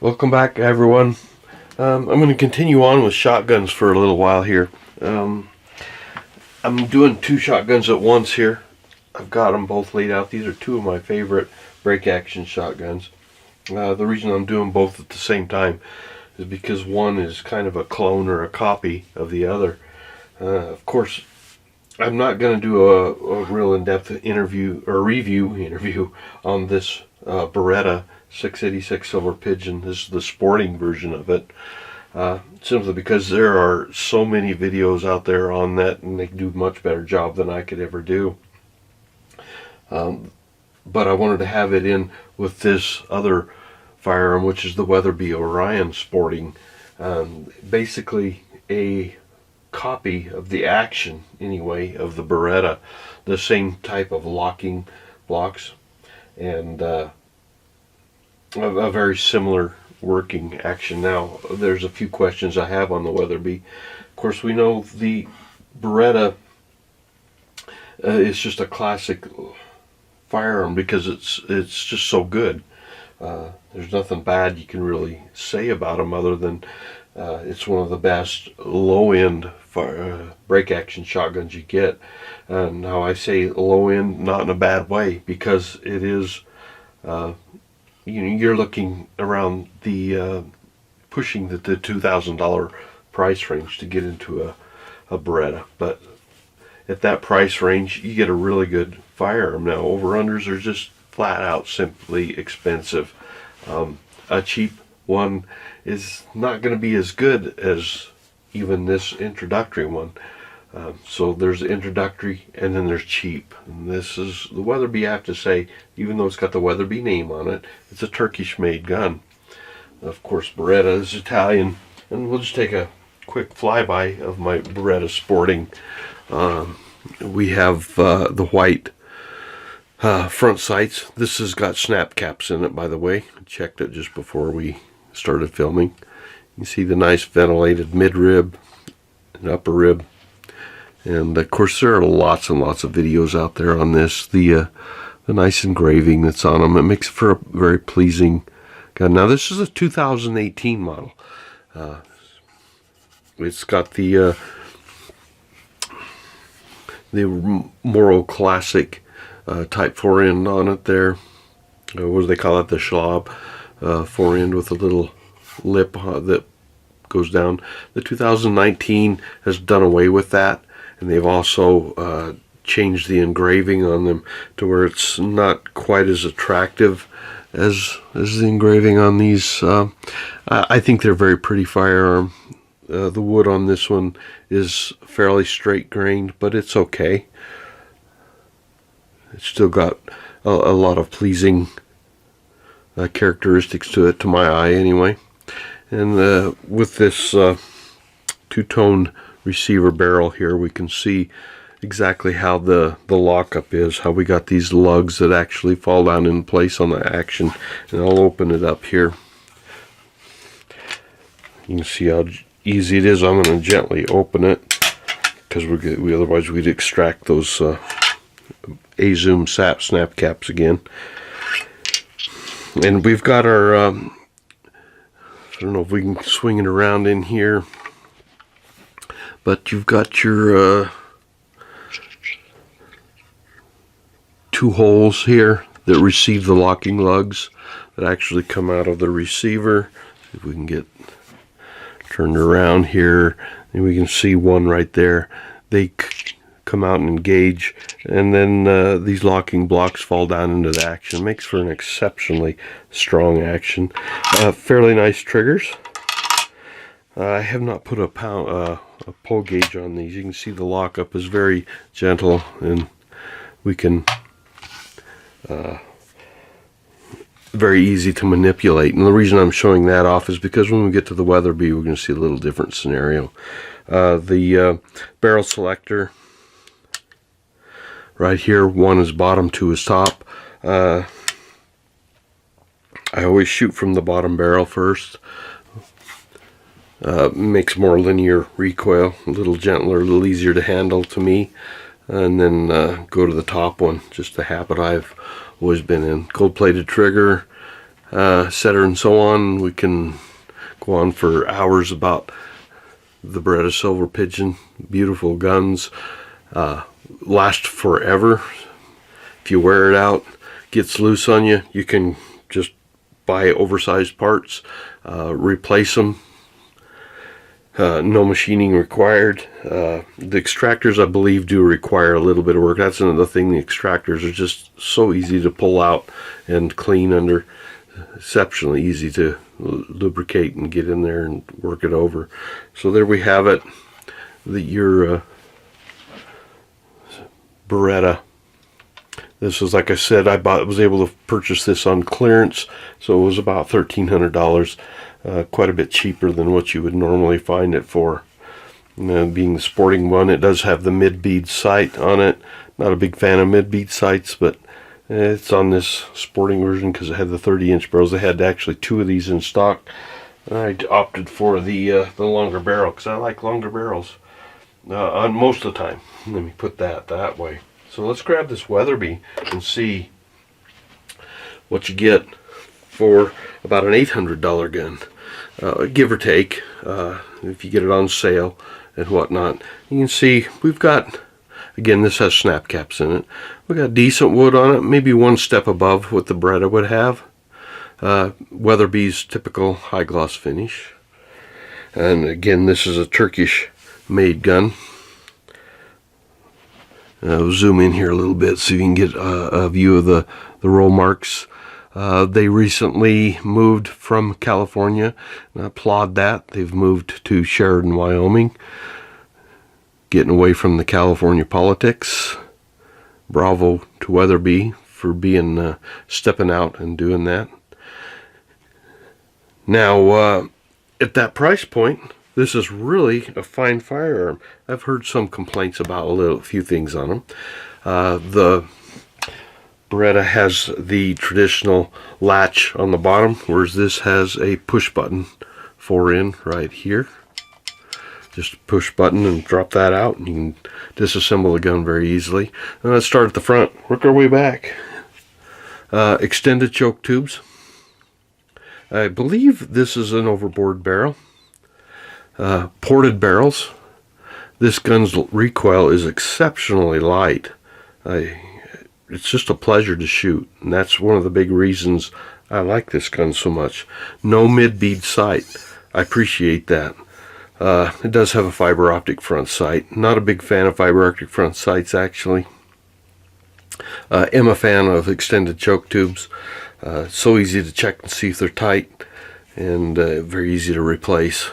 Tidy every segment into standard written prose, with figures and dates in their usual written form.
Welcome back, everyone. I'm going to continue on with shotguns for a little while here. I'm doing two shotguns at once here. I've got them both laid out. These are two of my favorite break action shotguns. The reason I'm doing both at the same time is because one is kind of a clone or a copy of the other. Of course, I'm not going to do a real in-depth review on this Beretta 686 Silver Pigeon. This is the sporting version of it, simply because there are so many videos out there on that, and they do a much better job than I could ever do. But I wanted to have it in with this other firearm, which is the Weatherby Orion sporting. Basically a copy of the action, anyway, of the Beretta. The same type of locking blocks, and a very similar working action. Now, there's a few questions I have on the Weatherby. Of course, we know the Beretta is just a classic firearm because it's just so good. There's nothing bad you can really say about them other than it's one of the best low-end break action shotguns you get. Now, I say low-end not in a bad way, because it is you're looking around the pushing the $2,000 price range to get into a Beretta. But at that price range, you get a really good firearm. Now, over-unders are just flat out simply expensive. A cheap one is not going to be as good as even this introductory one. So there's introductory, and then there's cheap. And this is the Weatherby. I have to say, even though it's got the Weatherby name on it, it's a Turkish-made gun. Of course, Beretta is Italian. And we'll just take a quick flyby of my Beretta sporting. We have the white front sights. This has got snap caps in it, by the way. I checked it just before we started filming. You see the nice ventilated mid-rib and upper rib. And of course, there are lots and lots of videos out there on this. The nice engraving that's on them, it makes for a very pleasing gun. Now, this is a 2018 model. It's got the Moro Classic Type 4 end on it there. What do they call it? The Schwab 4 end with a little lip that goes down. The 2019 has done away with that, and they've also changed the engraving on them to where it's not quite as attractive as the engraving on these. I think they're a very pretty firearm. The wood on this one is fairly straight grained, but it's okay. It's still got a lot of pleasing characteristics to it, to my eye anyway. And with this two-tone receiver barrel here, we can see exactly how the lockup is, how we got these lugs that actually fall down in place on the action. And I'll open it up here. You can see how easy it is. I'm going to gently open it, because otherwise we'd extract those A-zoom snap caps again. And we've got our I don't know if we can swing it around in here, but you've got your two holes here that receive the locking lugs that actually come out of the receiver. See if we can get turned around here, and we can see one right there. They come out and engage, and then these locking blocks fall down into the action. It makes for an exceptionally strong action. Fairly nice triggers. I have not put a pull gauge on these. You can see the lockup is very gentle, and we can very easy to manipulate. And the reason I'm showing that off is because when we get to the Weatherby, we're going to see a little different scenario. The barrel selector right here, one is bottom, two is top. I always shoot from the bottom barrel first. Makes more linear recoil, a little gentler, a little easier to handle to me. and then go to the top one. Just the habit I've always been in. Gold-plated trigger, setter, and so on. We can go on for hours about the Beretta Silver Pigeon. Beautiful guns, last forever. If you wear it out, gets loose on you, you can just buy oversized parts, replace them. No machining required. The extractors, I believe, do require a little bit of work. That's another thing. The extractors are just so easy to pull out and clean under. Exceptionally easy to lubricate and get in there and work it over. So there we have it. Your Beretta. This was, like I said, was able to purchase this on clearance, so it was about $1,300. Quite a bit cheaper than what you would normally find it for. Being the sporting one, it does have the mid-bead sight on it. Not a big fan of mid-bead sights, but it's on this sporting version because it had the 30-inch barrels. They had actually 2 of these in stock. I opted for the longer barrel because I like longer barrels on most of the time. Let me put that way. So let's grab this Weatherby and see what you get for about an $800 gun, give or take, if you get it on sale and whatnot. You can see we've got, again, this has snap caps in it. We got decent wood on it, maybe one step above what the Beretta would have. Weatherby's typical high gloss finish. And again, this is a Turkish made gun. I'll zoom in here a little bit so you can get a view of the roll marks. They recently moved from California, and I applaud that. They've moved to Sheridan, Wyoming, getting away from the California politics. Bravo to Weatherby for being stepping out and doing that. Now, at that price point, this is really a fine firearm. I've heard some complaints about a few things on them. The Beretta has the traditional latch on the bottom, whereas this has a push button 4-in right here. Just push button and drop that out, and you can disassemble the gun very easily. And let's start at the front, work our way back. Extended choke tubes. I believe this is an overboard barrel. Ported barrels. This gun's recoil is exceptionally light. It's just a pleasure to shoot, and that's one of the big reasons I like this gun so much. No mid-bead sight. I appreciate that. It does have a fiber optic front sight. Not a big fan of fiber optic front sights, actually. Am a fan of extended choke tubes. So easy to check and see if they're tight, and very easy to replace.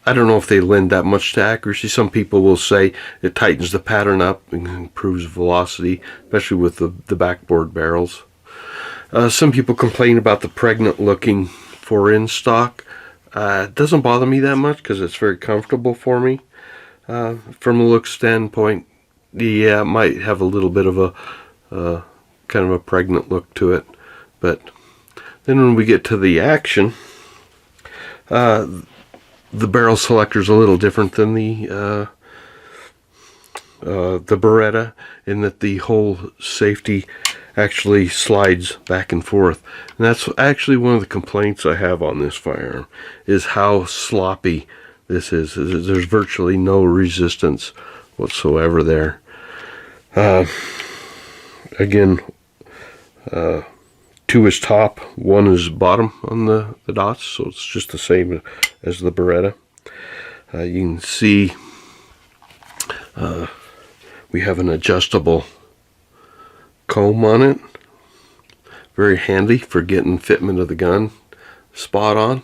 I don't know if they lend that much to accuracy. Some people will say it tightens the pattern up and improves velocity, especially with the backboard barrels. Some people complain about the pregnant looking 4-in stock. It doesn't bother me that much because it's very comfortable for me. From a look standpoint, yeah, it might have a little bit of a kind of a pregnant look to it. But then when we get to the action, the barrel selector is a little different than the Beretta, in that the whole safety actually slides back and forth. And that's actually one of the complaints I have on this firearm, is how sloppy this is. There's virtually no resistance whatsoever there. Again, 2 is top, 1 is bottom on the dots, so it's just the same as the Beretta. You can see we have an adjustable comb on it. Very handy for getting fitment of the gun spot on,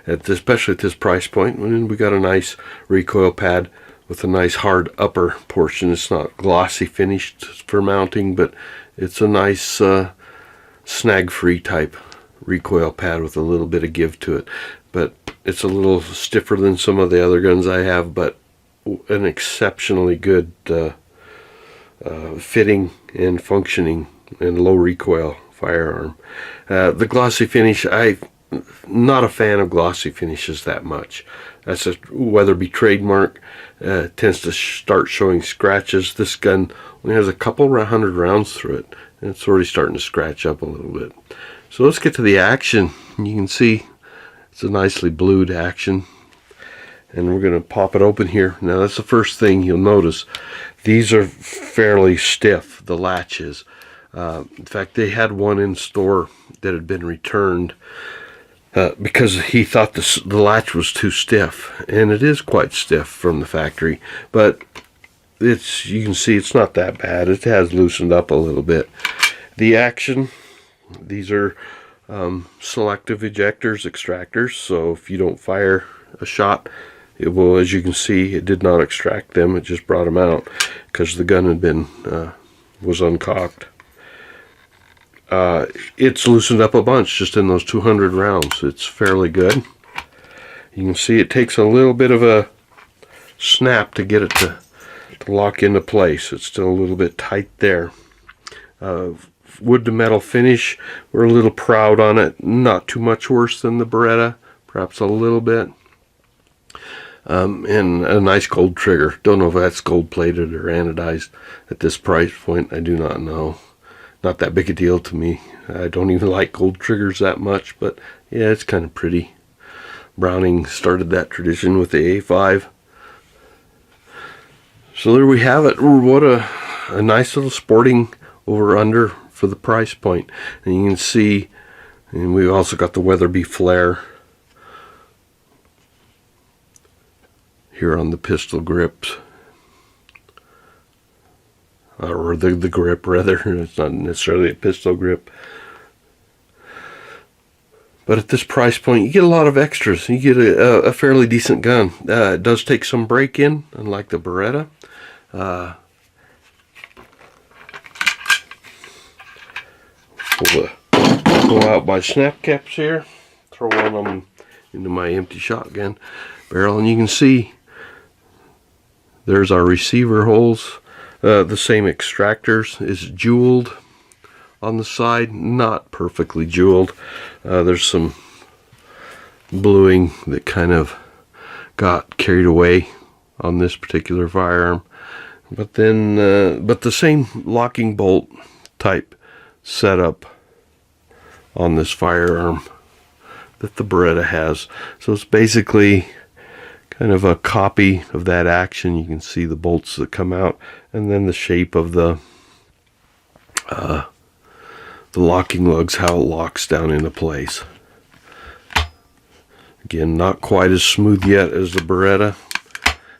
especially at this price point. And we got a nice recoil pad with a nice hard upper portion. It's not glossy finished for mounting, but it's a nice snag-free type recoil pad with a little bit of give to it. But it's a little stiffer than some of the other guns I have, but an exceptionally good fitting and functioning and low recoil firearm. The glossy finish, I not a fan of glossy finishes that much. That's a Weatherby trademark. Tends to start showing scratches. This gun only has a couple hundred rounds through it, and it's already starting to scratch up a little bit. So let's get to the action. You can see it's a nicely blued action, and we're going to pop it open here. Now that's the first thing you'll notice. These are fairly stiff, the latches. In fact, they had one in store that had been returned because he thought the latch was too stiff, and it is quite stiff from the factory, but you can see it's not that bad. It has loosened up a little bit. The action, these are selective ejectors, extractors, so if you don't fire a shot, it will, as you can see, it did not extract them, it just brought them out because the gun had been was uncocked. It's loosened up a bunch just in those 200 rounds. It's fairly good. You can see it takes a little bit of a snap to get it to lock into place. It's still a little bit tight there. Wood to metal finish, we're a little proud on it. Not too much worse than the Beretta, perhaps a little bit. And a nice gold trigger. Don't know if that's gold plated or anodized at this price point. I do not know. Not that big a deal to me. I don't even like gold triggers that much, but yeah, it's kind of pretty. Browning started that tradition with the A5. So there we have it. What a nice little sporting over-under for the price point. And you can see, and we also got the Weatherby flare here on the pistol grips. Or the grip rather. It's not necessarily a pistol grip, but at this price point you get a lot of extras. You get a fairly decent gun. It does take some break-in, unlike the Beretta. Pull out my snap caps here, throw one of them into my empty shotgun barrel, and you can see there's our receiver holes. The same extractors is jeweled on the side, not perfectly jeweled. There's some bluing that kind of got carried away on this particular firearm, but then but the same locking bolt type setup on this firearm that the Beretta has. So it's basically kind of a copy of that action. You can see the bolts that come out, and then the shape of the locking lugs, how it locks down into place. Again, not quite as smooth yet as the Beretta.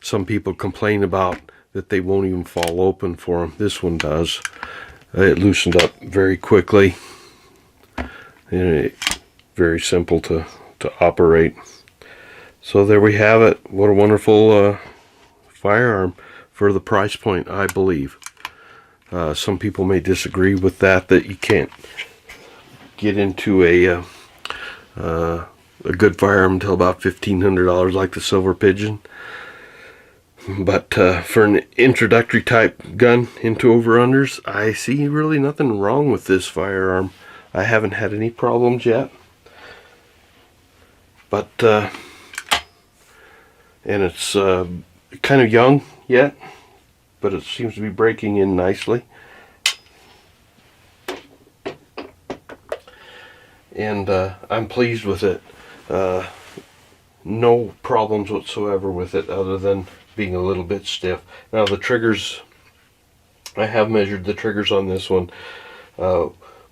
Some people complain about that they won't even fall open for them. This one does. It loosened up very quickly, and very simple to operate. So there we have it. What a wonderful firearm for the price point, I believe. Some people may disagree with that you can't get into a good firearm until about $1,500 like the Silver Pigeon. But for an introductory type gun into over-unders, I see really nothing wrong with this firearm. I haven't had any problems yet. But and it's kind of young yet, but it seems to be breaking in nicely. And I'm pleased with it. No problems whatsoever with it other than being a little bit stiff. Now the triggers, I have measured the triggers on this one.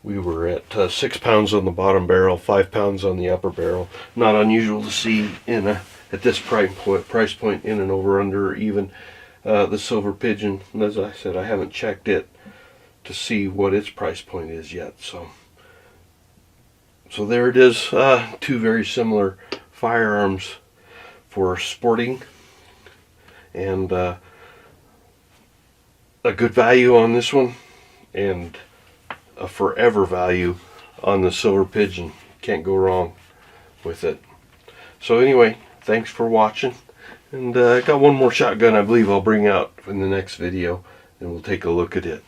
We were at 6 pounds on the bottom barrel, 5 pounds on the upper barrel. Not unusual to see at this price point in an over-under, or even the Silver Pigeon. And as I said, I haven't checked it to see what its price point is yet. So there it is. Two very similar firearms for sporting, and a good value on this one, and a forever value on the Silver Pigeon. Can't go wrong with it. So anyway, thanks for watching, and I got one more shotgun I believe I'll bring out in the next video, and we'll take a look at it.